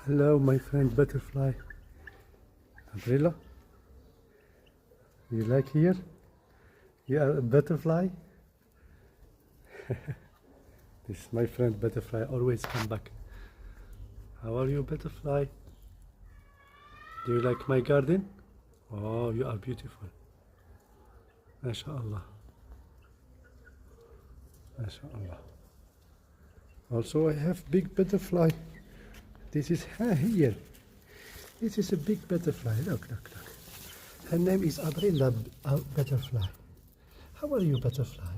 Hello, my friend butterfly. Umbrella? You like here? You are a butterfly? This is my friend butterfly, always come back. How are you, butterfly? Do you like my garden? Oh, you are beautiful. MashaAllah. MashaAllah. Also, I have big butterfly. This is her here. This is a big butterfly. Look, look, look. Her name is Umbrella Butterfly. How are you, butterfly?